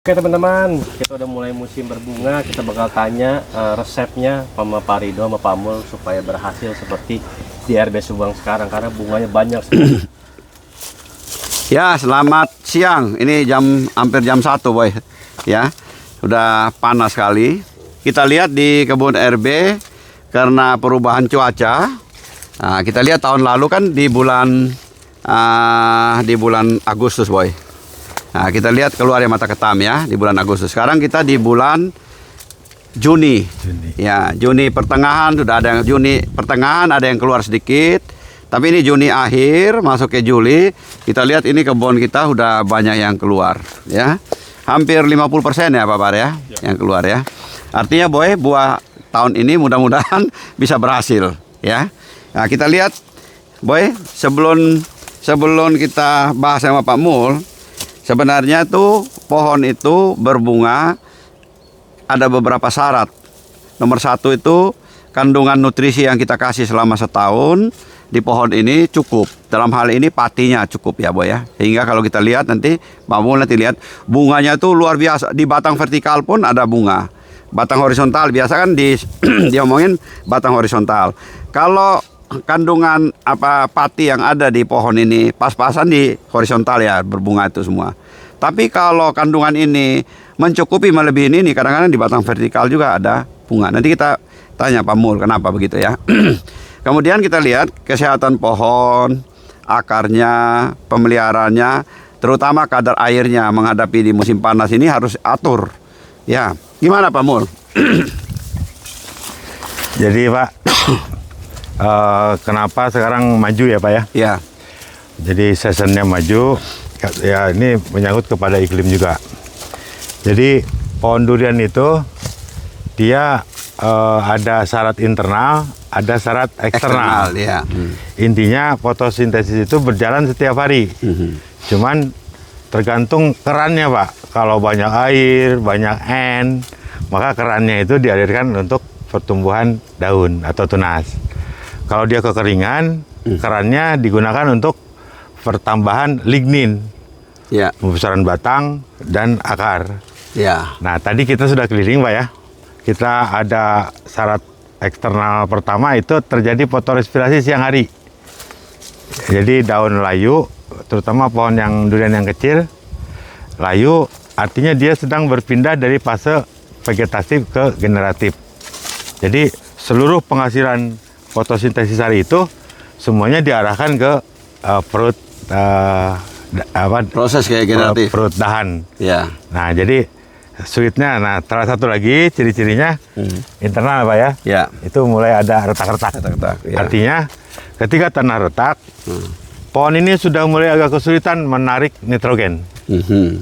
Oke teman-teman, kita udah mulai musim berbunga. Kita bakal tanya resepnya sama Pak Ridho sama Pak Mul supaya berhasil seperti di RB Subang sekarang, karena bunganya banyak sekali. Ya, selamat siang. Ini hampir jam 1, boy. Ya, udah panas sekali. Kita lihat di kebun RB karena perubahan cuaca. Nah, kita lihat tahun lalu kan di bulan Agustus, boy. Nah, kita lihat keluar ya mata ketam ya di bulan Agustus. Sekarang kita di bulan Juni. Ya, Juni pertengahan sudah ada yang Juni pertengahan ada yang keluar sedikit. Tapi ini Juni akhir masuk ke Juli. Kita lihat ini kebun kita udah banyak yang keluar ya. Hampir 50% ya Pak Bar ya yang keluar ya. Artinya boy, buah tahun ini mudah-mudahan bisa berhasil ya. Nah, kita lihat boy, sebelum kita bahas sama Pak Mul, sebenarnya tuh pohon itu berbunga ada beberapa syarat. Nomor 1 itu kandungan nutrisi yang kita kasih selama setahun di pohon ini cukup. Dalam hal ini patinya cukup ya boy ya. Sehingga kalau kita lihat nanti Pak Mul nanti lihat bunganya tuh luar biasa. Di batang vertikal pun ada bunga. Batang horizontal biasa kan diomongin batang horizontal. Kalau kandungan pati yang ada di pohon ini pas-pasan di horizontal ya berbunga itu semua. Tapi kalau kandungan ini mencukupi melebihi ini kadang-kadang di batang vertikal juga ada bunga. Nanti kita tanya Pak Mul kenapa begitu ya. Kemudian kita lihat kesehatan pohon, akarnya, pemeliharaannya, terutama kadar airnya menghadapi di musim panas ini harus atur. Ya, gimana Pak Mul? Jadi Pak, kenapa sekarang maju ya Pak ya? Ya. Jadi seasonnya maju, ya ini menyangkut kepada iklim juga. Jadi pohon durian itu dia ada syarat internal, ada syarat eksternal. Ya. Intinya fotosintesis itu berjalan setiap hari. Cuman tergantung kerannya Pak. Kalau banyak air, banyak N, maka kerannya itu dialirkan untuk pertumbuhan daun atau tunas. Kalau dia kekeringan, kerannya digunakan untuk pertambahan lignin, Ya. pembesaran batang dan akar. Ya. Nah, tadi kita sudah keliling Pak ya. Kita ada syarat eksternal pertama itu terjadi fotorespirasi siang hari. Jadi daun layu, terutama pohon yang durian yang kecil, layu artinya dia sedang berpindah dari fase vegetatif ke generatif. Jadi seluruh penghasilan fotosintesis hari itu semuanya diarahkan ke perut Proses kayak generatif. perut dahan. Ya. Nah, jadi sweetnya, nah salah satu lagi ciri-cirinya internal Pak ya. Ya. Itu mulai ada retak-retak. Ya. Artinya ketika tanah retak, pohon ini sudah mulai agak kesulitan menarik nitrogen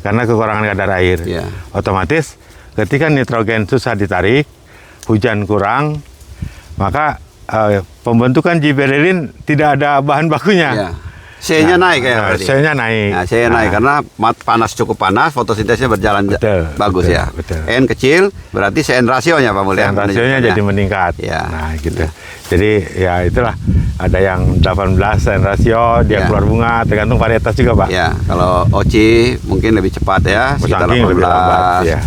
karena kekurangan kadar air. Ya. Otomatis ketika nitrogen susah ditarik, hujan kurang, maka pembentukan gibberellin tidak ada bahan bakunya. Ya. C-nya naik ya berarti. C-nya naik. Nah, C-nya naik karena cukup panas, fotosintesnya berjalan bagus betul, ya. betul. N kecil, berarti CN rasionya Pak Mul ya. N rasionya jadi meningkat. Ya. Nah, gitu. Jadi ya itulah ada yang 18 N rasio dia Ya. keluar bunga, tergantung varietas juga, Pak. Ya, kalau Oci mungkin lebih cepat ya, sekitar Musangking lebih lambat, 18. ya.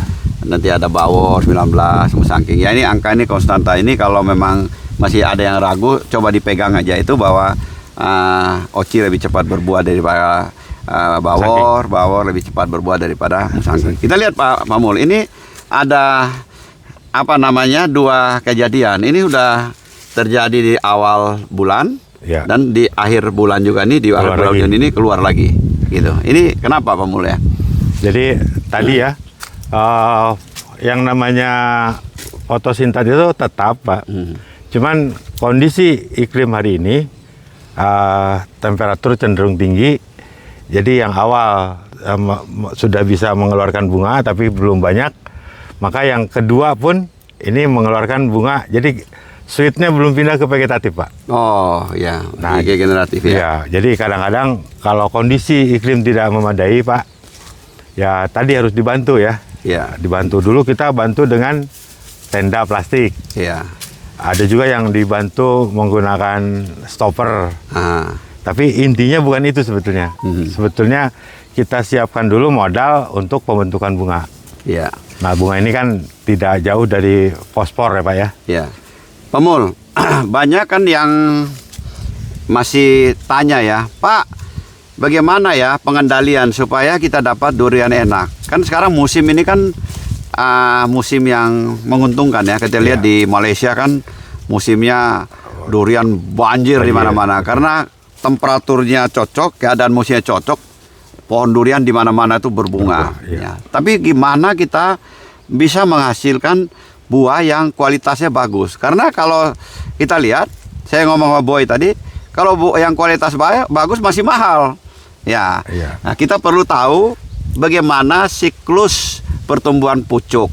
Nanti ada Bawor 19, Musangking. Ya ini angka ini konstanta ini kalau memang masih ada yang ragu, coba dipegang aja itu bahwa Oci lebih cepat berbuah daripada Bawor lebih cepat berbuah daripada Musangking. Kita lihat Pak Mul, ini ada dua kejadian. Ini udah terjadi di awal bulan Ya. dan di akhir bulan juga nih, di akhir bulan Juni ini keluar lagi gitu. Ini kenapa Pak Mul ya? Jadi tadi ya yang namanya fotosintesis itu tetap, Pak. Cuman kondisi iklim hari ini temperatur cenderung tinggi. Jadi yang awal sudah bisa mengeluarkan bunga tapi belum banyak. Maka yang kedua pun ini mengeluarkan bunga. Jadi sweetnya belum pindah ke vegetatif, Pak. Oh ya, Nah, ke generatif ya. Ya, jadi kadang-kadang kalau kondisi iklim tidak memadai, Pak, ya tadi harus dibantu ya. Ya. Dibantu dulu, kita bantu dengan tenda plastik. Ya. Ada juga yang dibantu menggunakan stopper. Tapi intinya bukan itu sebetulnya. Sebetulnya kita siapkan dulu modal untuk pembentukan bunga. Ya. Nah, bunga ini kan tidak jauh dari fosfor ya Pak ya. Ya. Pak Mul, banyak kan yang masih tanya ya, Pak, bagaimana ya pengendalian supaya kita dapat durian enak? Kan sekarang musim ini kan musim yang menguntungkan ya. Kita lihat di Malaysia kan musimnya durian banjir di mana-mana karena temperaturnya cocok, keadaan musimnya cocok, pohon durian di mana-mana itu berbunga. Ya. Tapi gimana kita bisa menghasilkan buah yang kualitasnya bagus? Karena kalau kita lihat, saya ngomong sama Boy tadi, kalau yang kualitas bagus masih mahal. Ya. Nah, kita perlu tahu bagaimana siklus pertumbuhan pucuk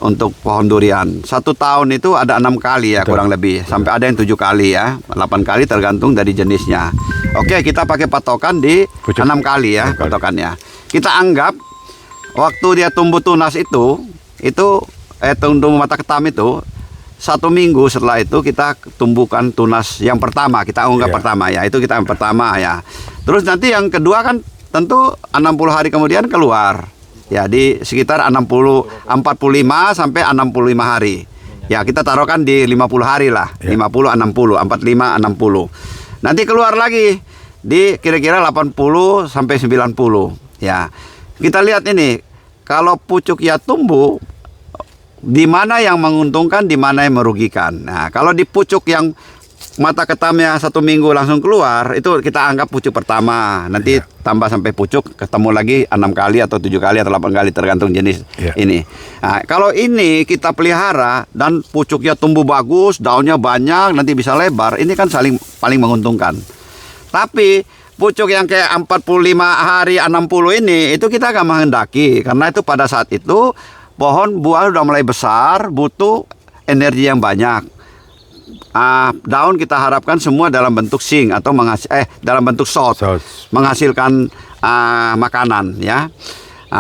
untuk pohon durian. 1 tahun itu ada 6 kali ya, kurang lebih. Sampai ada yang 7 kali ya, 8 kali tergantung dari jenisnya. Oke, kita pakai patokan di pucuk. 6 kali ya patokannya. Kita anggap waktu dia tumbuh tunas itu tumbuh mata ketam itu 1 minggu setelah itu kita tumbuhkan tunas yang pertama, kita unggah pertama ya, itu kita yang pertama ya. Terus nanti yang kedua kan tentu 60 hari kemudian keluar. Ya, di sekitar 45 sampai 65 hari. Ya, kita taruhkan di 50 hari lah. 50, 60, 45, 60. Nanti keluar lagi di kira-kira 80 sampai 90. Ya. Kita lihat ini, kalau pucuk ya tumbuh, di mana yang menguntungkan, di mana yang merugikan. Nah, kalau di pucuk yang mata ketamnya 1 minggu langsung keluar, itu kita anggap pucuk pertama. Nanti tambah sampai pucuk, ketemu lagi 6 kali atau 7 kali atau 8 kali tergantung jenis ini. Nah, kalau ini kita pelihara dan pucuknya tumbuh bagus, daunnya banyak, nanti bisa lebar, ini kan paling menguntungkan. Tapi pucuk yang kayak 45 hari, 60 ini, itu kita gak menghendaki. Karena itu pada saat itu pohon buah udah mulai besar, butuh energi yang banyak. Daun kita harapkan semua dalam bentuk sing atau dalam bentuk shot. Menghasilkan makanan ya.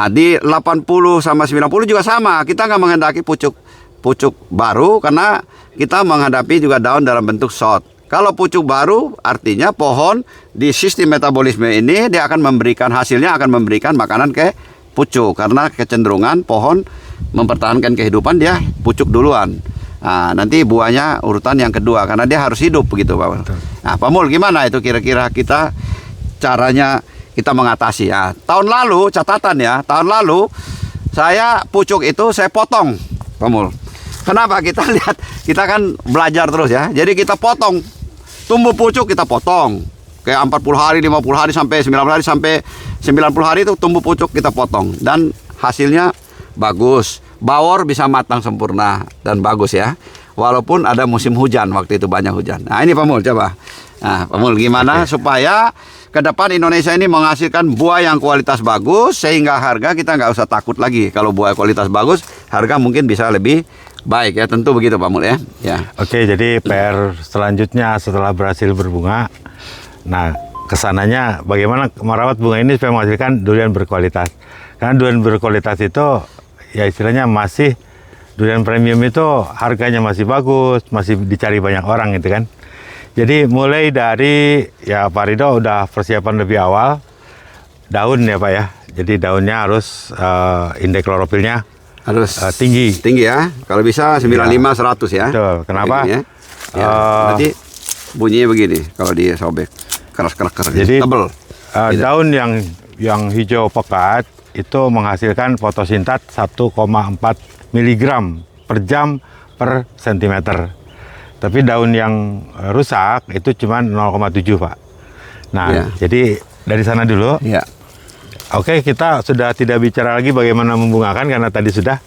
Di 80 sama 90 juga sama, kita nggak menghendaki pucuk baru karena kita menghadapi juga daun dalam bentuk shot. Kalau pucuk baru artinya pohon di sistem metabolisme ini dia akan memberikan hasilnya, akan memberikan makanan ke pucuk karena kecenderungan pohon mempertahankan kehidupan dia pucuk duluan. Nah, nanti buahnya urutan yang kedua karena dia harus hidup begitu Pak Mul. Nah, Pak Mul gimana itu kira-kira kita caranya kita mengatasi ya. Tahun lalu catatan ya, tahun lalu saya pucuk itu saya potong Pak Mul. Kenapa? Kita lihat, kita kan belajar terus ya. Jadi kita potong tumbuh pucuk, kita potong kayak 40 hari, 50 hari sampai 90 hari sampai 90 hari itu tumbuh pucuk kita potong dan hasilnya bagus. Bawor bisa matang sempurna dan bagus ya. Walaupun ada musim hujan, waktu itu banyak hujan. Nah, ini Pak Mul coba. Nah, Pak Mul gimana supaya ke depan Indonesia ini menghasilkan buah yang kualitas bagus sehingga harga kita nggak usah takut lagi. Kalau buah kualitas bagus, harga mungkin bisa lebih baik ya. Tentu begitu Pak Mul ya. Oke, jadi PR selanjutnya setelah berhasil berbunga, nah kesananya bagaimana merawat bunga ini supaya menghasilkan durian berkualitas. Karena durian berkualitas itu ya istilahnya masih durian premium itu harganya masih bagus, masih dicari banyak orang gitu kan. Jadi mulai dari ya Pak Ridho udah persiapan lebih awal daun ya Pak ya. Jadi daunnya harus indeks klorofilnya harus tinggi ya. Kalau bisa 95 100 ya. Betul. Kenapa? Ya. Nanti bunyinya begini kalau dia sobek keras-keras jadi tebel. Daun yang hijau pekat itu menghasilkan fotosintat 1,4 mg per jam per sentimeter. Tapi daun yang rusak itu cuma 0,7 Pak. Nah, jadi dari sana dulu. Oke, kita sudah tidak bicara lagi bagaimana membungakan karena tadi sudah.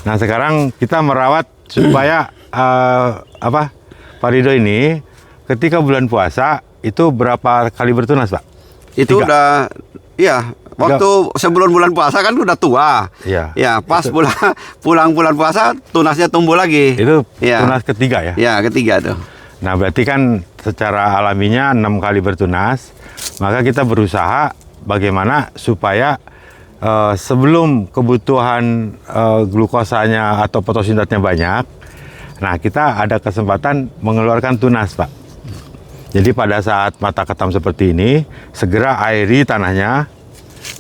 Nah, sekarang kita merawat supaya Pak Ridho ini ketika bulan puasa itu berapa kali bertunas Pak? Itu 3. Udah waktu sebelum bulan puasa kan udah tua. Ya, pas pulang bulan puasa tunasnya tumbuh lagi. Itu tunas ketiga ya? Ya, ketiga tuh. Nah, berarti kan secara alaminya 6 kali bertunas. Maka kita berusaha bagaimana supaya sebelum kebutuhan glukosanya atau fotosintatnya banyak, nah kita ada kesempatan mengeluarkan tunas Pak. Jadi pada saat mata ketam seperti ini, segera airi tanahnya.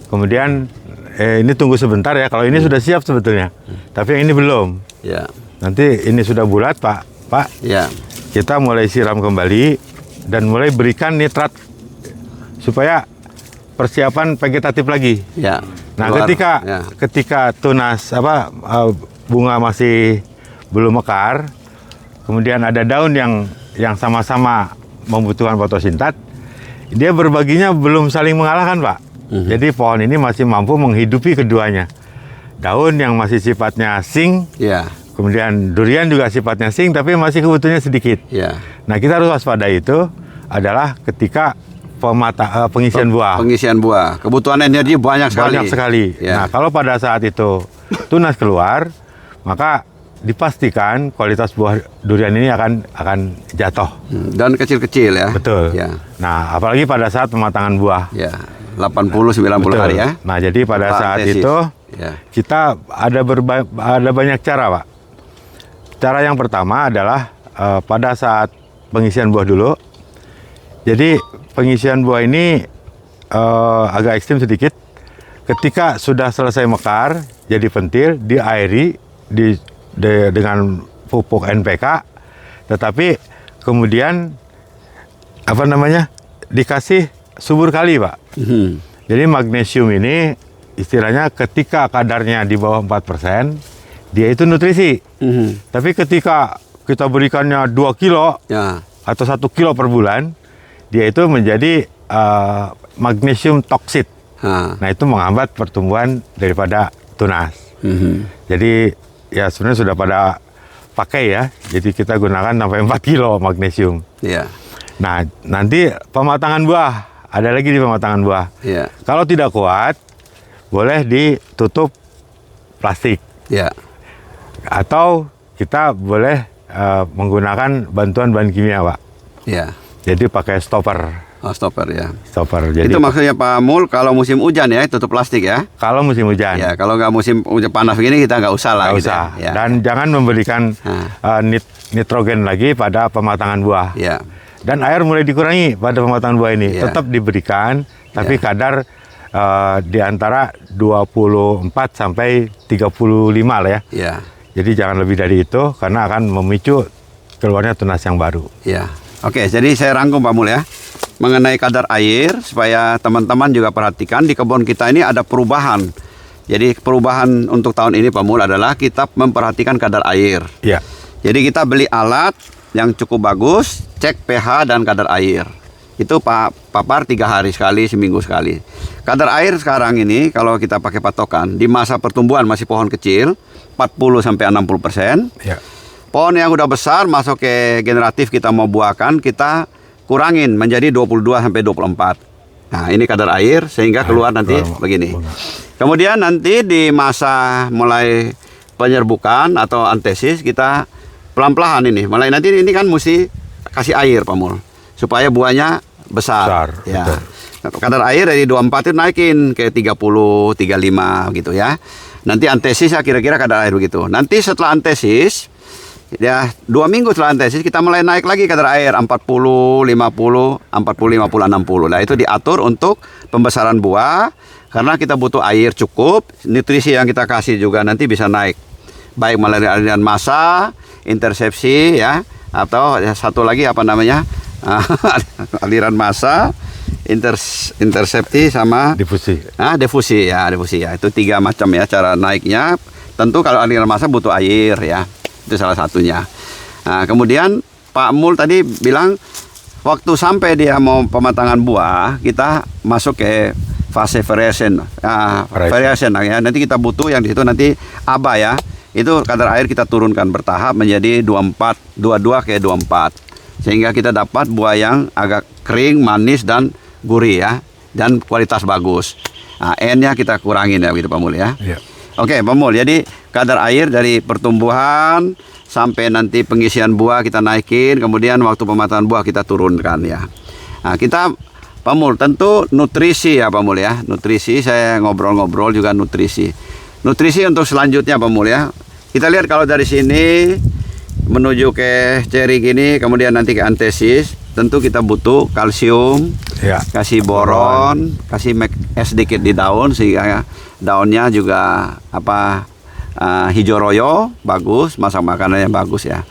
Kemudian ini tunggu sebentar ya. Kalau ini sudah siap sebetulnya, tapi yang ini belum. Ya. Nanti ini sudah bulat, Pak. Ya. Kita mulai siram kembali dan mulai berikan nitrat supaya persiapan vegetatif lagi. Ya. Nah, Keluar. ketika tunas bunga masih belum mekar, kemudian ada daun yang sama-sama membutuhkan fotosintat, dia berbaginya belum saling mengalahkan, Pak. Jadi pohon ini masih mampu menghidupi keduanya. Daun yang masih sifatnya sing, Ya. kemudian durian juga sifatnya sing, tapi masih kebutuhannya sedikit. Ya. Nah, kita harus waspada itu adalah ketika pengisian buah. Pengisian buah. Kebutuhan energi banyak sekali. Banyak sekali. Ya. Nah, kalau pada saat itu tunas keluar, maka dipastikan kualitas buah durian ini akan jatuh. Dan kecil-kecil ya. Betul. Ya. Nah, apalagi pada saat pematangan buah. Ya. 80-90 Betul. hari ya. Nah, jadi pada Tanpa saat antesis. itu Ya. kita ada banyak cara, Pak. Cara yang pertama adalah pada saat pengisian buah dulu. Jadi pengisian buah ini agak ekstrim sedikit. Ketika sudah selesai mekar, jadi pentil, diairi dengan pupuk NPK, tetapi kemudian dikasih subur kali, Pak. Jadi magnesium ini istilahnya ketika kadarnya di bawah 4%, dia itu nutrisi. Tapi ketika kita berikannya 2 kilo Ya. atau 1 kilo per bulan, dia itu menjadi magnesium toksit. Nah, itu menghambat pertumbuhan daripada tunas. Jadi ya sebenarnya sudah pada pakai ya. Jadi kita gunakan sampai 4 kilo magnesium. Ya. Nah, nanti pematangan buah. Ada lagi di pematangan buah. Ya. Kalau tidak kuat, boleh ditutup plastik. Ya. Atau kita boleh menggunakan bantuan bahan kimia, Pak. Ya. Jadi pakai stopper. Oh, stopper ya. Stopper. Jadi Itu maksudnya Pak Mul, kalau musim hujan ya tutup plastik ya. kalau musim hujan, Ya, kalau nggak musim hujan panas begini kita nggak usah lah. nggak gitu usah. Ya. Dan jangan memberikan nitrogen lagi pada pematangan buah. Ya. Dan air mulai dikurangi pada pematangan buah ini. Ya. Tetap diberikan, tapi kadar di antara 24 sampai 35 lah ya. Ya. Jadi jangan lebih dari itu karena akan memicu keluarnya tunas yang baru. Ya. Oke, jadi saya rangkum Pak Mul ya. Mengenai kadar air supaya teman-teman juga perhatikan di kebun kita ini ada perubahan. Jadi perubahan untuk tahun ini Pak Mul adalah kita memperhatikan kadar air. Ya. Jadi kita beli alat yang cukup bagus, cek pH dan kadar air. Itu papar 3 hari sekali, seminggu sekali. Kadar air sekarang ini kalau kita pakai patokan di masa pertumbuhan masih pohon kecil 40 sampai 60%. Ya. Pohon yang udah besar masuk ke generatif kita mau buahkan, kita kurangin menjadi 22 sampai 24. Nah, ini kadar air sehingga keluar nanti begini. Kemudian nanti di masa mulai penyerbukan atau antesis kita pelan-pelan ini. Mulai nanti ini kan mesti kasih air Pak Mul supaya buahnya besar. Ya. Betul. Kadar air dari 24 itu naikin ke 30, 35 gitu ya. Nanti antesis ya kira-kira kadar air begitu. Nanti setelah antesis ya 2 minggu setelah antesis kita mulai naik lagi kadar air 40, 50, 40, 50, 60. Nah, itu diatur untuk pembesaran buah karena kita butuh air cukup, nutrisi yang kita kasih juga nanti bisa naik. Baik melalui aliran massa, intersepsi ya, atau ya, satu lagi apa namanya? aliran massa, intersepsi sama Difusi. difusi ya, itu 3 macam ya cara naiknya. Tentu kalau aliran massa butuh air ya, itu salah satunya. Nah, kemudian Pak Mul tadi bilang waktu sampai dia mau pematangan buah kita masuk ke fase variation, variation ya. Nanti kita butuh yang di situ nanti aba ya, itu kadar air kita turunkan bertahap menjadi 24, 22 ke 24. Sehingga kita dapat buah yang agak kering, manis dan gurih ya, dan kualitas bagus. Nah, N-nya kita kurangin ya gitu Pak Mul ya. Ya. Oke Pak Mul, jadi kadar air dari pertumbuhan sampai nanti pengisian buah kita naikin, kemudian waktu pematangan buah kita turunkan ya. Nah, kita Pak Mul tentu nutrisi ya Pak Mul ya. Nutrisi saya ngobrol-ngobrol juga nutrisi. Nutrisi untuk selanjutnya Pak Mul ya. Kita lihat kalau dari sini menuju ke ceri gini, kemudian nanti ke antesis. tentu kita butuh kalsium, Ya. kasih boron, kasih sedikit di daun sehingga daunnya juga hijau royo, bagus, masak makanannya bagus ya.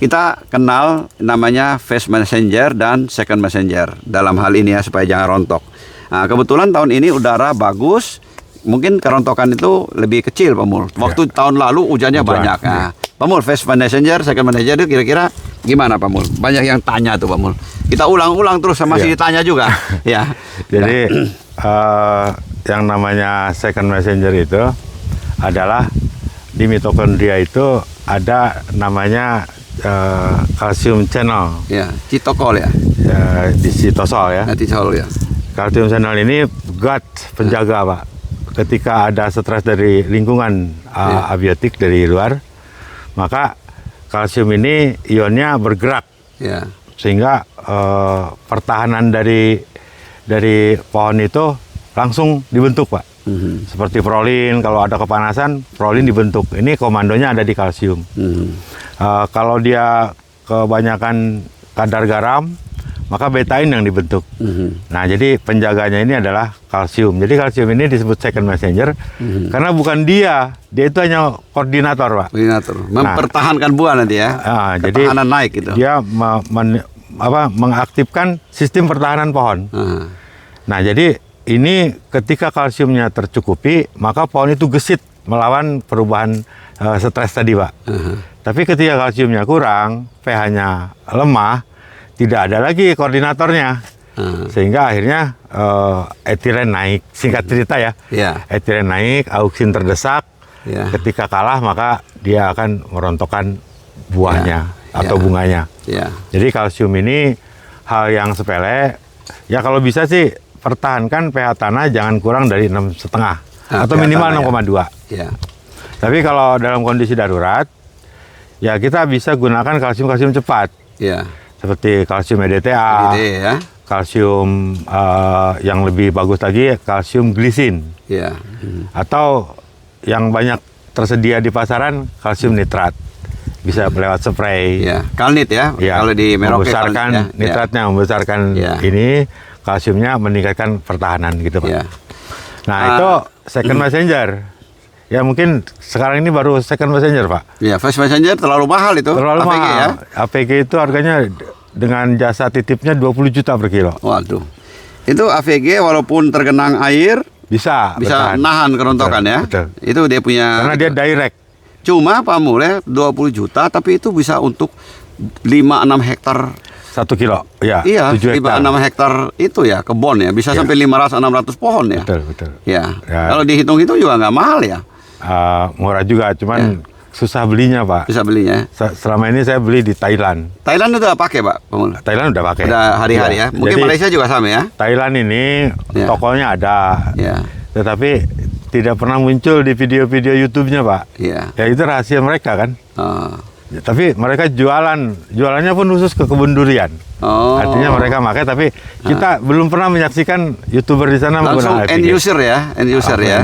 Kita kenal namanya first messenger dan second messenger dalam hal ini ya, supaya jangan rontok. Nah, kebetulan tahun ini udara bagus, mungkin kerontokan itu lebih kecil Pak Mul. Waktu tahun lalu hujannya banyak. Nah, Pak Mul, first messenger, second messenger itu kira-kira gimana Pak Mul? Banyak yang tanya tuh Pak Mul. Kita ulang-ulang terus masih ditanya juga. Ya. Jadi yang namanya second messenger itu adalah di mitokondria itu ada namanya kalsium channel, Ya, citokol ya. di sitosol ya. Citokol ya. Kalsium channel ini guard, penjaga Pak. Ketika ada stres dari lingkungan abiotik dari luar, maka kalsium ini ionnya bergerak Ya. sehingga pertahanan dari pohon itu langsung dibentuk Pak. Seperti prolin, kalau ada kepanasan, prolin dibentuk. Ini komandonya ada di kalsium. Kalau dia kebanyakan kadar garam, maka betain yang dibentuk. Nah, jadi penjaganya ini adalah kalsium. Jadi kalsium ini disebut second messenger karena bukan dia itu hanya koordinator Pak. Koordinator, mempertahankan buah nanti ya. Jadi Ketahanan naik gitu. dia mengaktifkan sistem pertahanan pohon. Nah, jadi ini ketika kalsiumnya tercukupi, maka pohon itu gesit melawan perubahan stres tadi, Pak. Tapi ketika kalsiumnya kurang, pH-nya lemah, tidak ada lagi koordinatornya. Sehingga akhirnya etilen naik. Singkat cerita ya. Etilen naik, auksin terdesak. Ketika kalah, maka dia akan merontokkan buahnya atau bunganya. Jadi kalsium ini hal yang sepele. Ya kalau bisa sih pertahankan pH tanah jangan kurang dari 6,5 atau minimal 6,2. Tapi kalau dalam kondisi darurat, ya kita bisa gunakan kalsium cepat. Seperti kalsium EDTA, kalsium yang lebih bagus lagi kalsium glisin, atau yang banyak tersedia di pasaran kalsium nitrat, bisa lewat spray. Kalnit ya, kalau di Merauke membesarkan nitratnya, membesarkan ini kalsiumnya, meningkatkan pertahanan gitu Pak. Nah itu second messenger. Ya mungkin sekarang ini baru second messenger Pak. First messenger terlalu mahal itu. Terlalu APG, mahal. ya? APG itu harganya dengan jasa titipnya 20 juta per kilo. Waduh. Itu AVG walaupun tergenang air bisa bertahan. Nahan kerontokan ya. Betul. Itu dia punya. Karena dia direct. Cuma Pak Mul ya 20 juta tapi itu bisa untuk 5-6 hektar. 1 kilo. Ya, Iya, 7 hektar. 5-6 hektar itu ya kebun ya. Bisa sampai 500-600 pohon ya. Betul. Ya. Kalau dihitung-hitung juga nggak mahal ya. Murah juga, cuman susah belinya Pak. Bisa belinya. Selama ini saya beli di Thailand. Thailand udah pakai Pak? Thailand udah pakai. Udah hari-hari ya. Mungkin Jadi, Malaysia juga sama ya. Thailand ini tokonya ada. Tetapi tidak pernah muncul di video-video YouTube-nya Pak. Ya itu rahasia mereka kan. Tapi mereka jualannya pun khusus ke kebun durian. Artinya mereka pakai, tapi kita belum pernah menyaksikan YouTuber di sana langsung menggunakan end user ya,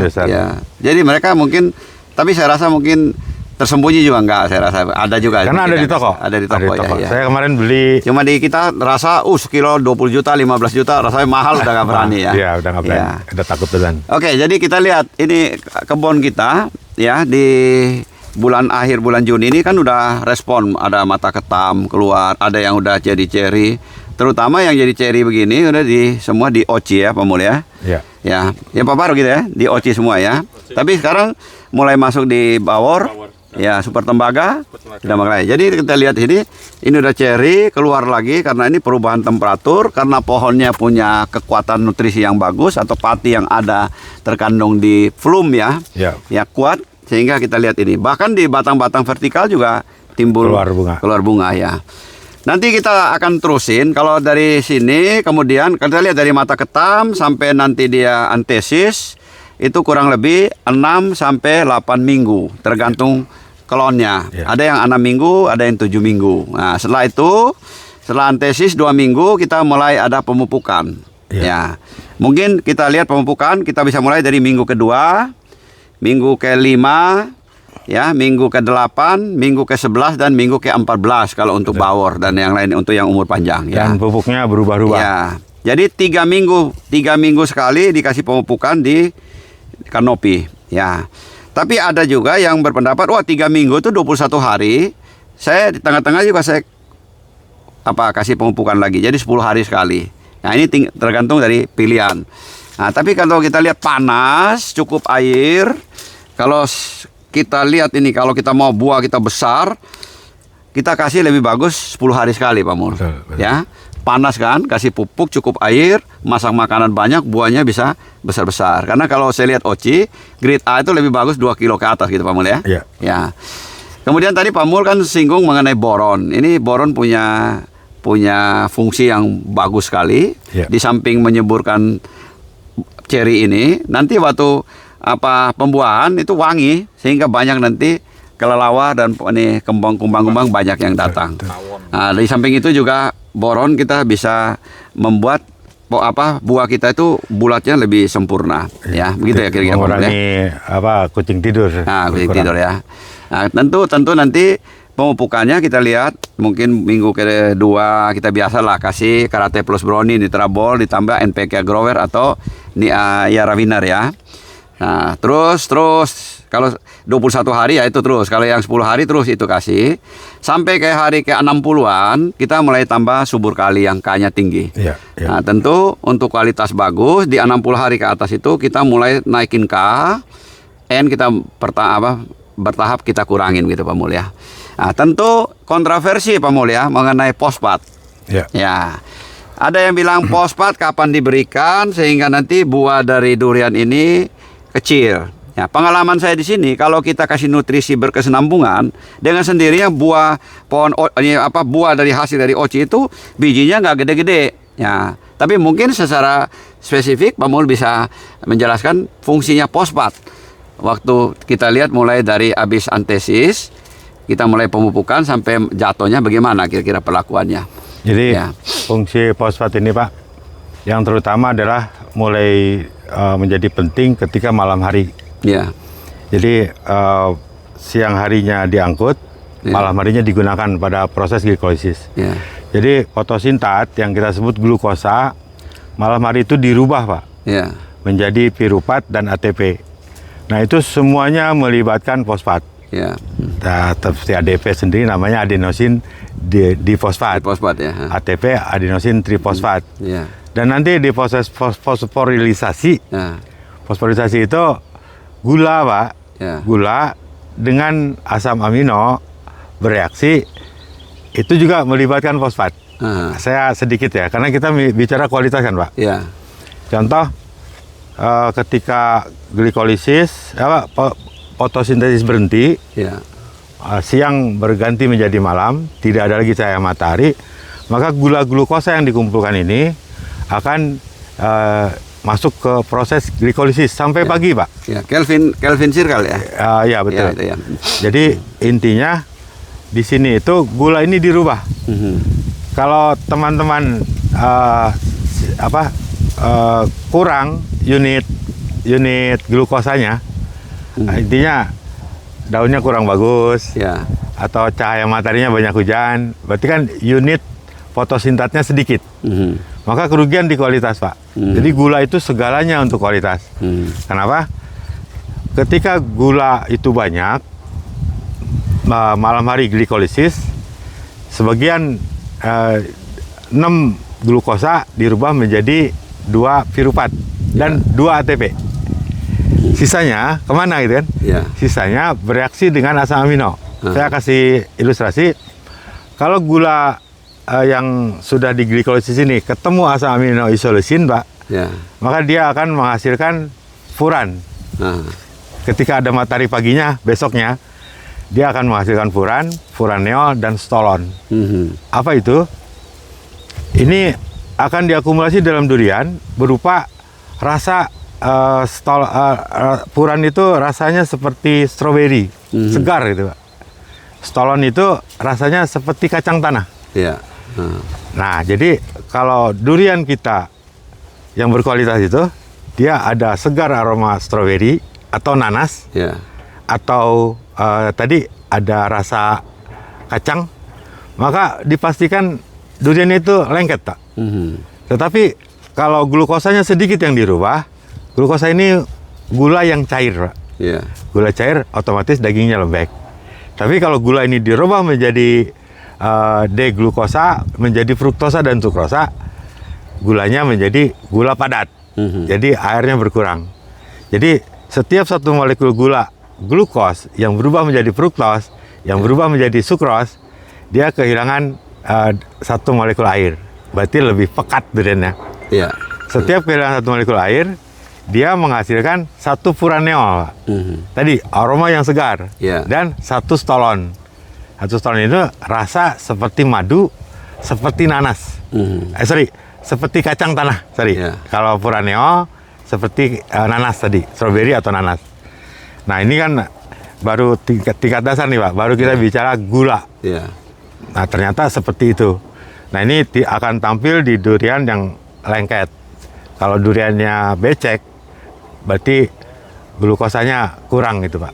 Jadi mereka mungkin, tapi saya rasa mungkin tersembunyi juga enggak, saya rasa ada juga. Karena ada di toko. Ada di toko. Ya. Saya kemarin beli. Cuma di kita rasa, sekilo 20 juta, 15 juta, rasanya mahal, udah nggak berani ya. Iya, udah nggak berani. Udah takut duluan. Oke, jadi kita lihat ini kebun kita ya di akhir bulan Juni ini kan udah respon, ada mata ketam keluar, ada yang udah jadi ceri, terutama yang jadi ceri begini udah semua di oci ya Pak Mul ya. Ya Pak Baru gitu ya, di oci semua ya. Tapi sekarang mulai masuk di bawor, ya super tembaga, sudah mulai. Jadi kita lihat ini udah ceri keluar lagi karena ini perubahan temperatur, karena pohonnya punya kekuatan nutrisi yang bagus atau pati yang ada terkandung di flum ya kuat. Sehingga kita lihat ini, bahkan di batang-batang vertikal juga timbul keluar bunga ya. Nanti kita akan terusin, kalau dari sini kemudian kita lihat dari mata ketam sampai nanti dia antesis, itu kurang lebih 6 sampai 8 minggu, tergantung klonnya. Ada yang 6 minggu, ada yang 7 minggu. Nah setelah itu, setelah antesis 2 minggu, kita mulai ada pemupukan. Ya, mungkin kita lihat pemupukan, kita bisa mulai dari minggu kedua, minggu ke-5, ya, minggu ke-8, minggu ke-11 dan minggu ke-14 kalau untuk bawor dan yang lain untuk yang umur panjang ya. Dan pupuknya berubah-ubah. Ya. Jadi 3 minggu sekali dikasih pemupukan di kanopi ya. Tapi ada juga yang berpendapat wah 3 minggu itu 21 hari. Saya di tengah-tengah juga saya kasih pemupukan lagi. Jadi 10 hari sekali. Nah, ini tergantung dari pilihan. Nah, tapi kalau kita lihat panas, cukup air. Kalau kita lihat ini kalau kita mau buah kita besar, kita kasih lebih bagus 10 hari sekali, Pak Mul. Betul. Ya. Panas kan, kasih pupuk cukup air, masak makanan banyak, buahnya bisa besar-besar. Karena kalau saya lihat Oci, grade A itu lebih bagus 2 kilo ke atas gitu Pak Mul ya. Iya. Ya. Kemudian tadi Pak Mul kan singgung mengenai boron. Ini boron punya fungsi yang bagus sekali. Iya. Di samping menyuburkan ceri ini, nanti waktu pembuahan itu wangi sehingga banyak nanti kelelawar dan ini kumbang-kumbang banyak yang datang. Nah, di samping itu juga boron kita bisa membuat buah kita itu bulatnya lebih sempurna ya, begitu ya kira-kira Pak Mul, ya. Mengurangi kucing tidur. Nah, kucing Berkurang. tidur ya. Nah, tentu nanti pemupukannya kita lihat mungkin minggu kedua kita biasalah kasih Karate Plus Brownie Nitrabol ditambah NPK Grower atau Yara Winner ya. Nah, terus kalau 21 hari ya itu terus. Kalau yang 10 hari terus itu kasih. Sampai ke hari ke-60-an kita mulai tambah subur kali yang K-nya tinggi. Iya, iya. Nah, tentu untuk kualitas bagus di 60 hari ke atas itu kita mulai naikin K, N kita bertahap kita kurangin gitu Pak Mul ya. Nah, tentu kontroversi Pak Mul ya mengenai fosfat. Ya. Ya. Ada yang bilang fosfat kapan diberikan sehingga nanti buah dari durian ini kecil. Ya, pengalaman saya di sini kalau kita kasih nutrisi berkesinambungan dengan sendirinya buah dari hasil dari Oci itu bijinya nggak gede-gede. Ya, tapi mungkin secara spesifik Pak Mul bisa menjelaskan fungsinya fosfat. Waktu kita lihat mulai dari habis antesis, kita mulai pemupukan sampai jatuhnya bagaimana kira-kira perlakuannya. Jadi Ya. fungsi fosfat ini Pak, yang terutama adalah mulai menjadi penting ketika malam hari. Ya. Jadi siang harinya diangkut, Ya. malam harinya digunakan pada proses glikolisis. Ya. Jadi fotosintat yang kita sebut glukosa, malam hari itu dirubah Pak, Ya. menjadi piruvat dan ATP. Nah itu semuanya melibatkan fosfat. Ya. Nah, seperti ADP sendiri namanya adenosin difosfat. Fosfat ya. ATP adenosin trifosfat. Ya. Dan nanti di proses fosforilisasi, Ya. fosforilisasi itu gula Pak, Ya. gula dengan asam amino bereaksi, itu juga melibatkan fosfat. Ah. Saya sedikit ya, karena kita bicara kualitas kan Pak. Ya. Contoh, ketika glikolisis, fotosintesis berhenti, Ya. siang berganti menjadi malam, tidak ada lagi cahaya matahari, maka gula glukosa yang dikumpulkan ini akan masuk ke proses glikolisis sampai pagi Pak. Ya. Kelvin Circle ya. Ya betul. Ya, itu ya. Jadi intinya di sini itu gula ini dirubah. Mhm. Kalau teman-teman kurang unit glukosanya, intinya daunnya kurang bagus, Ya. atau cahaya mataharinya banyak hujan, berarti kan unit fotosintatnya sedikit. Mhm. Maka kerugian di kualitas Pak. Jadi gula itu segalanya untuk kualitas. Kenapa? Ketika gula itu banyak, malam hari glikolisis, sebagian 6 glukosa dirubah menjadi 2 piruvat dan 2 ATP. Sisanya kemana gitu kan? Ya. Sisanya bereaksi dengan asam amino. Saya kasih ilustrasi. Kalau gula yang sudah di glikolisis ini ketemu asam amino isoleusin Pak, Ya. maka dia akan menghasilkan furan. Nah. Ketika ada matahari paginya, besoknya dia akan menghasilkan furan, furanol dan stolon. Mhm. Apa itu? Ini akan diakumulasi dalam durian berupa rasa furan itu rasanya seperti stroberi, segar gitu Pak. Stolon itu rasanya seperti kacang tanah. Ya. Nah. Nah, jadi kalau durian kita yang berkualitas itu, dia ada segar aroma stroberi atau nanas Ya. atau tadi ada rasa kacang, maka dipastikan durian itu lengket tak. Tetapi kalau glukosanya sedikit yang dirubah, glukosa ini gula yang cair, Pak. Iya. Gula cair otomatis dagingnya lembek. Tapi kalau gula ini dirubah menjadi deglukosa, menjadi fruktosa dan sukrosa, gulanya menjadi gula padat. Jadi airnya berkurang. Jadi setiap satu molekul gula glukos yang berubah menjadi fruktos, yang berubah menjadi sukros, dia kehilangan satu molekul air. Berarti lebih pekat duriannya. Iya. Setiap kehilangan satu molekul air, dia menghasilkan satu furaneol, Pak. Tadi aroma yang segar, Iya. dan satu stolon. Satu stolon itu rasa seperti madu, seperti nanas. Seperti kacang tanah. Iya. Kalau furaneol seperti nanas tadi, stroberi atau nanas. Nah ini kan baru tingkat dasar nih, Pak. Baru kita bicara gula. Iya. Nah ternyata seperti itu. Nah ini akan tampil di durian yang lengket. Kalau duriannya becek, berarti glukosanya kurang gitu, Pak.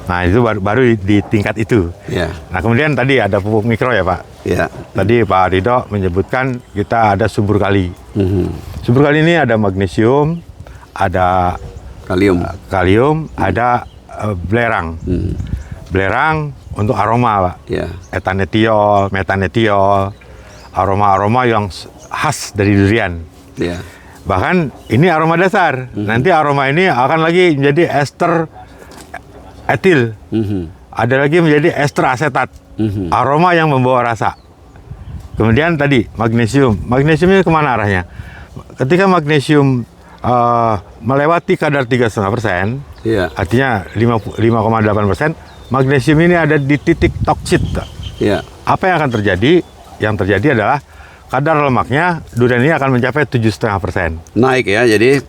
Nah itu baru di tingkat itu. Iya. Nah kemudian tadi ada pupuk mikro ya, Pak. Iya. Tadi Pak Ridho menyebutkan kita ada subur kali. Subur kali ini ada magnesium, ada kalium, ada belerang. Belerang untuk aroma, Pak. Iya. Etanetiol, metanetiol, aroma-aroma yang khas dari durian. Iya. Bahkan ini aroma dasar. Nanti aroma ini akan lagi menjadi ester etil. Ada lagi menjadi ester asetat. Aroma yang membawa rasa. Kemudian tadi magnesium. Magnesium ini kemana arahnya? Ketika magnesium melewati kadar 3,5%, Iya. artinya 5,8%, magnesium ini ada di titik toksit. Iya. Apa yang akan terjadi? Yang terjadi adalah kadar lemaknya durian ini akan mencapai 7,5%. Naik ya, jadi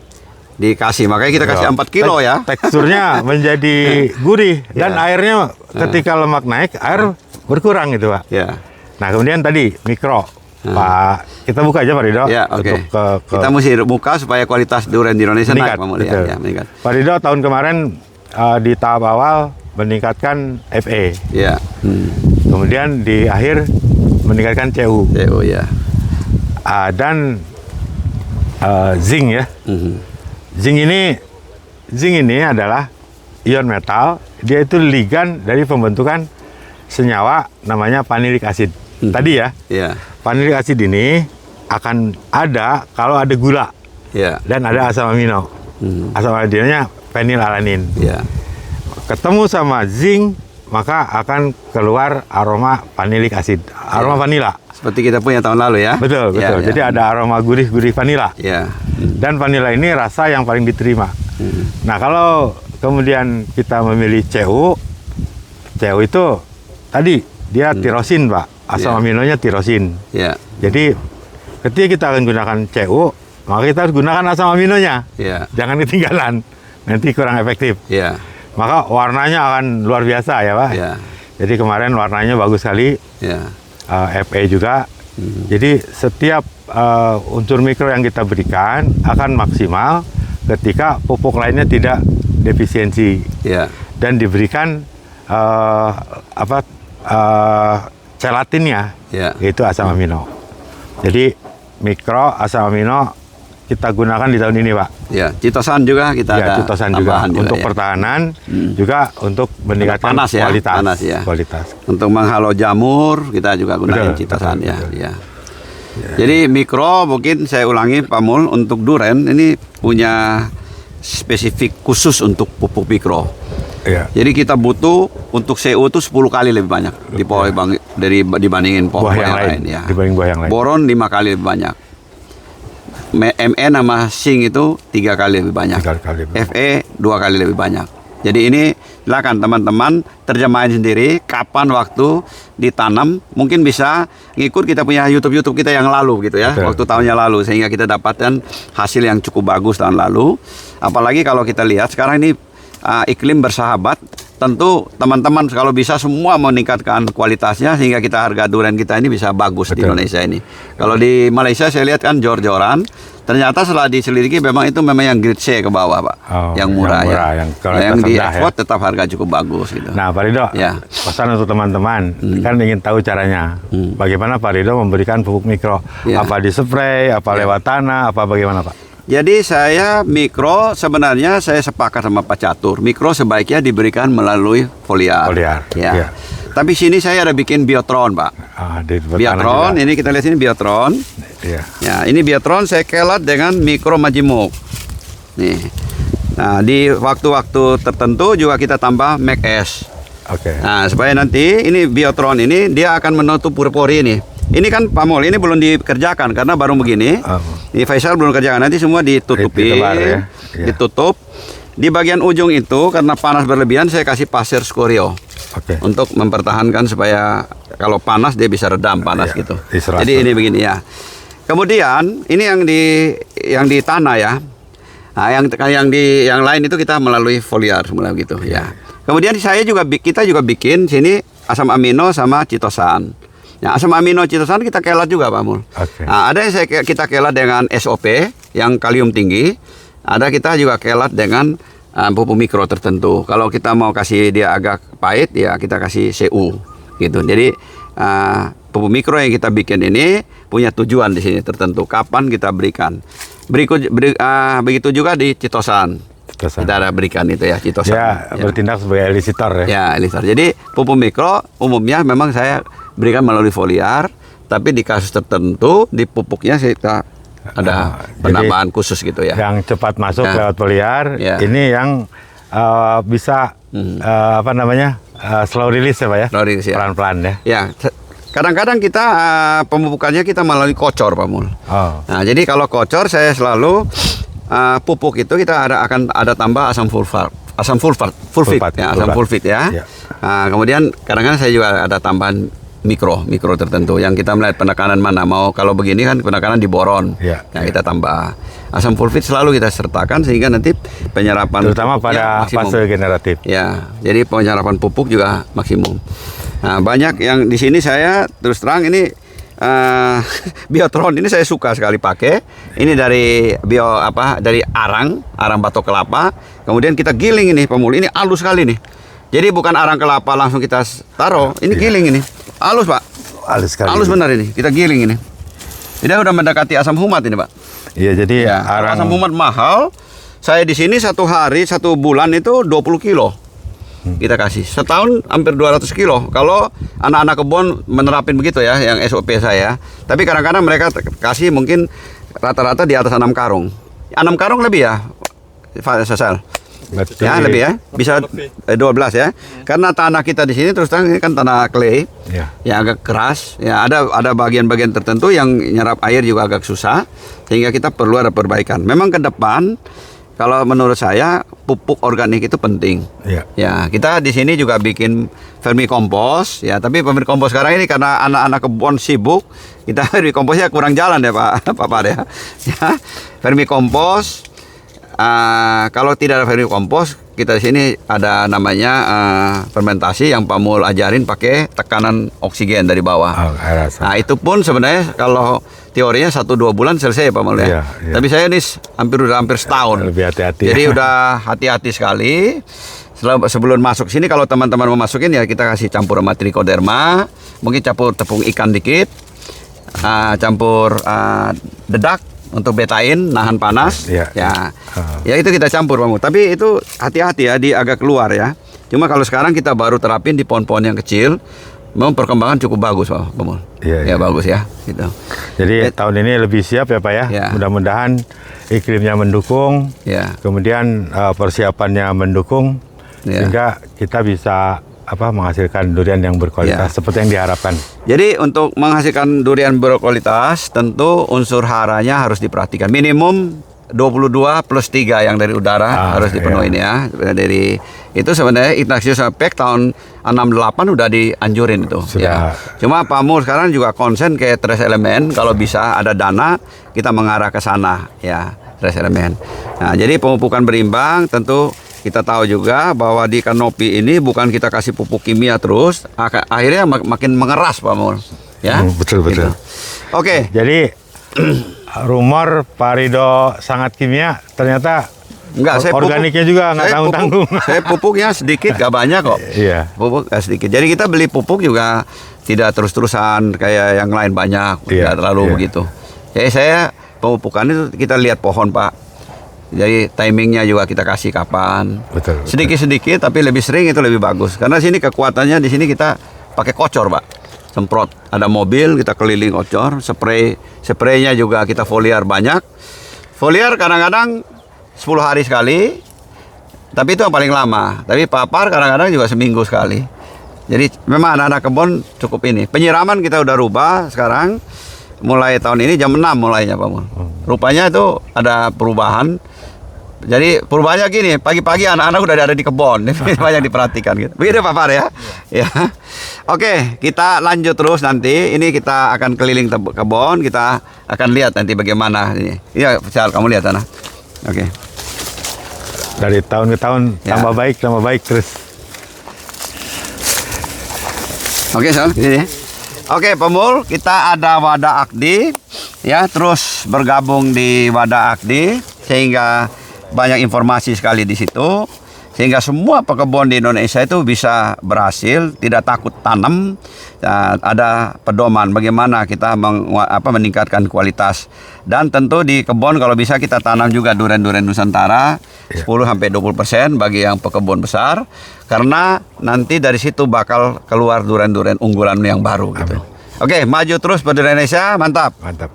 dikasih. Makanya kita kasih 4 kilo ya. Teksturnya menjadi gurih dan airnya ketika lemak naik, air berkurang gitu, Pak. Ya. Nah, kemudian tadi mikro. Pak, kita buka aja Pak Ridho. Ya, oke. Untuk Kita mesti buka supaya kualitas durian di Indonesia meningkat. naik, Pak Mul. Betul. Ya, meningkat. Pak Ridho tahun kemarin di tahap awal meningkatkan FE. Ya. Kemudian di akhir meningkatkan CU. CU ya. Dan zinc ya. Zinc ini adalah ion metal. Dia itu ligan dari pembentukan senyawa namanya vanillic acid. Tadi ya. Iya. Vanillic acid ini akan ada kalau ada gula Iya. dan ada asam amino. Asam aminonya fenilalanin. Iya. Ketemu sama zinc, maka akan keluar aroma vanillic acid, aroma vanila. Seperti kita punya tahun lalu ya. Betul, Ya, betul. ya. Jadi ada aroma gurih-gurih vanila. Ya. Dan vanila ini rasa yang paling diterima. Nah, kalau kemudian kita memilih CU itu tadi dia tirosin, Pak. Asam Ya. aminonya tirosin. Ya. Jadi ketika kita akan gunakan CU, maka kita harus gunakan asam aminonya. Ya. Jangan ketinggalan. Nanti kurang efektif. Ya. Maka warnanya akan luar biasa ya, Pak. Ya. Jadi kemarin warnanya bagus sekali. Ya. FE juga. Jadi setiap unsur mikro yang kita berikan akan maksimal ketika pupuk lainnya tidak defisiensi Ya. dan diberikan chelatinnya, Ya. yaitu asam amino. Jadi mikro asam amino kita gunakan di tahun ini, Pak. Ya. Citosan juga kita Ya, ada. citosan juga tambahan untuk ya. pertahanan, juga untuk meningkatkan panas ya, kualitas. panas ya. Kualitas. Untuk menghalau jamur kita juga gunakan Betul, citosan betul, ya. betul. Ya. Jadi mikro mungkin saya ulangi Pak Mul, untuk duren ini punya spesifik khusus untuk pupuk mikro. Iya. Jadi kita butuh untuk CU itu 10 kali lebih banyak dibandingin Buah pohon yang lain, ya. dibanding buah yang lain. Boron 5 kali lebih banyak. Mn sama zinc itu 3 kali lebih banyak. 3 kali lebih. Fe 2 kali lebih banyak. Jadi ini silakan teman-teman terjemahin sendiri kapan waktu ditanam. Mungkin bisa ngikut kita punya YouTube kita yang lalu gitu ya. Betul. Waktu tahunnya lalu sehingga kita dapatkan hasil yang cukup bagus tahun lalu. Apalagi kalau kita lihat sekarang ini iklim bersahabat. Tentu teman-teman kalau bisa semua meningkatkan kualitasnya sehingga kita harga durian kita ini bisa bagus di Indonesia ini. Kalau di Malaysia saya lihat kan jor-joran. Ternyata setelah diselidiki memang itu yang grade C ke bawah, Pak. Yang murah ya. Yang di ekspor tetap harga cukup bagus gitu. Nah, Pak Ridho, pesan untuk teman-teman kan ingin tahu caranya. Bagaimana Pak Ridho memberikan pupuk mikro? Apa di spray, apa lewat tanah, apa bagaimana, Pak? Jadi saya mikro sebenarnya saya sepakat sama Pak Catur. Mikro sebaiknya diberikan melalui foliar. Ya. Tapi sini saya ada bikin biotron, Pak. Biotron, ini kita lihat sini biotron. Ya, ini biotron saya kelat dengan mikro majimuk. Nih. Nah, di waktu-waktu tertentu juga kita tambah MAC-S. Nah, supaya nanti ini biotron ini dia akan menutup pori-pori ini. Ini kan Pamul, ini belum dikerjakan karena baru begini. Ini Faisal belum kerjakan, nanti semua ditutupin, ditutup. Di bagian ujung itu karena panas berlebihan saya kasih pasir skorio untuk mempertahankan supaya kalau panas dia bisa redam panas gitu. Jadi ini begini ya. Kemudian ini yang di tanah ya. Nah, yang lain itu kita melalui foliar semula gitu ya. Kemudian kita juga bikin sini asam amino sama citosan. Ya, asam amino citosan kita kelat juga, Pak Mul. Nah, ada yang kita kelat dengan SOP yang kalium tinggi. Ada kita juga kelat dengan pupuk mikro tertentu. Kalau kita mau kasih dia agak pahit, ya kita kasih CU gitu. Jadi pupuk mikro yang kita bikin ini punya tujuan di sini tertentu. Kapan kita berikan? Begitu juga di citosan. Kita ada berikan itu ya citosan. Ya, bertindak sebagai elisitor ya. Ya, elisitor. Jadi pupuk mikro umumnya memang saya berikan melalui foliar, tapi di kasus tertentu di pupuknya kita ada penambahan khusus gitu ya. Yang cepat masuk lewat foliar, ini yang bisa slow release ya, Pak ya. Slow release, pelan-pelan ya. Ya. Kadang-kadang kita pemupukannya kita melalui kocor, Pak Mul. Nah, jadi kalau kocor saya selalu pupuk itu kita akan ada tambah asam sulfat, asam sulfit ya. Nah, kemudian kadang-kadang saya juga ada tambahan mikro tertentu yang kita melihat penekanan mana mau. Kalau begini kan penekanan di boron. Nah, kita tambah asam sulfit selalu kita sertakan sehingga nanti penyerapan terutama pada fase generatif. Ya, jadi penyerapan pupuk juga maksimum. Nah, banyak yang di sini saya terus terang ini biotron ini saya suka sekali pakai. Ini dari dari arang batok kelapa. Kemudian kita giling ini, Pemul. Ini halus sekali nih. Jadi bukan arang kelapa langsung kita taruh, ini giling ini. Halus, Pak. Halus sekali. Halus benar ini. Kita giling ini. Ini udah mendekati asam humat ini, Pak. Iya, jadi asam humat mahal. Saya di sini 1 hari, 1 bulan itu 20 kilo. Kita kasih. Setahun hampir 200 kilo. Kalau anak-anak kebun menerapin begitu ya, yang SOP saya. Tapi kadang-kadang mereka kasih mungkin rata-rata di atas 6 karung. 6 karung lebih ya, Sasal? Ya, lebih ya. Bisa 12 ya. Karena tanah kita di sini terus terang ini kan tanah clay. Yang agak keras. Ya, ada bagian-bagian tertentu yang nyerap air juga agak susah sehingga kita perlu ada perbaikan. Memang ke depan kalau menurut saya pupuk organik itu penting. Ya, kita di sini juga bikin vermikompos ya, tapi vermikompos sekarang ini karena anak-anak kebun sibuk, kita vermikomposnya kurang jalan ya, Pak ya. Ya, vermikompos kalau tidak ada vermikompos, kita di sini ada namanya fermentasi yang Pak Mul ajarin pakai tekanan oksigen dari bawah. Nah, itu pun sebenarnya kalau teorinya 1-2 bulan selesai Pak Mul ya. Tapi saya ini hampir setahun. Lebih hati-hati. Jadi udah hati-hati sekali. Sebelum masuk sini kalau teman-teman mau masukin ya kita kasih campur sama trichoderma, mungkin campur tepung ikan dikit, campur dedak untuk betain nahan panas. Ya itu kita campur Pak Mul. Tapi itu hati-hati ya, di agak keluar ya. Cuma kalau sekarang kita baru terapin di pohon-pohon yang kecil, memang perkembangan cukup bagus Pak Mul. Ya bagus ya gitu. Jadi tahun ini lebih siap ya Pak ya. Mudah-mudahan iklimnya mendukung, kemudian persiapannya mendukung, sehingga kita bisa menghasilkan durian yang berkualitas seperti yang diharapkan. Jadi untuk menghasilkan durian berkualitas tentu unsur haranya harus diperhatikan. Minimum 22 plus 3 yang dari udara harus dipenuhi ya. Dari itu sebenarnya Ignacius Peck tahun 68 udah dianjurin itu. Cuma Pak Mul sekarang juga konsen ke trace elemen, kalau bisa ada dana kita mengarah ke sana ya, trace elemen. Nah, jadi pemupukan berimbang tentu kita tahu juga bahwa di kanopi ini bukan kita kasih pupuk kimia terus, akhirnya makin mengeras Pak Mul. Ya, betul. gitu. Oke. Jadi rumor Pak Ridho sangat kimia, ternyata Enggak, saya organiknya juga nggak tanggung-tanggung. Saya pupuknya sedikit, gak banyak kok. Iya. Pupuk sedikit. Jadi kita beli pupuk juga tidak terus-terusan kayak yang lain banyak, Iya, nggak terlalu iya. begitu. Jadi saya pemupukan itu kita lihat pohon Pak. Jadi timingnya juga kita kasih kapan. Betul. Sedikit-sedikit tapi lebih sering itu lebih bagus. Karena sini kekuatannya di sini kita pakai kocor Pak. Semprot. Ada mobil kita keliling kocor, spraynya juga kita foliar banyak. Foliar kadang-kadang 10 hari sekali. Tapi itu yang paling lama. Tapi papar kadang-kadang juga seminggu sekali. Jadi memang anak-anak kebun cukup ini. Penyiraman kita udah rubah sekarang. Mulai tahun ini jam 6 mulainya Pak Mul. Rupanya itu ada perubahan. Jadi perubahannya gini, pagi-pagi anak-anak udah ada di kebun. Banyak diperhatikan gitu. Begitu Pak Far ya. Ya. Oke, kita lanjut terus nanti. Ini kita akan keliling kebun, kita akan lihat nanti bagaimana ini. Iya, Sal, kamu lihat sana. Oke. Dari tahun ke tahun Ya. tambah baik terus. Oke, Sal, ini. Oke, Pemul, kita ada Wadah Akdi ya, terus bergabung di Wadah Akdi sehingga banyak informasi sekali di situ. Sehingga semua pekebun di Indonesia itu bisa berhasil, tidak takut tanam. Ada pedoman bagaimana kita meningkatkan kualitas. Dan tentu di kebun kalau bisa kita tanam juga durian-durian Nusantara 10-20% bagi yang pekebun besar. Karena nanti dari situ bakal keluar durian-durian unggulan yang baru gitu. Oke, maju terus pada Indonesia, mantap. Mantap.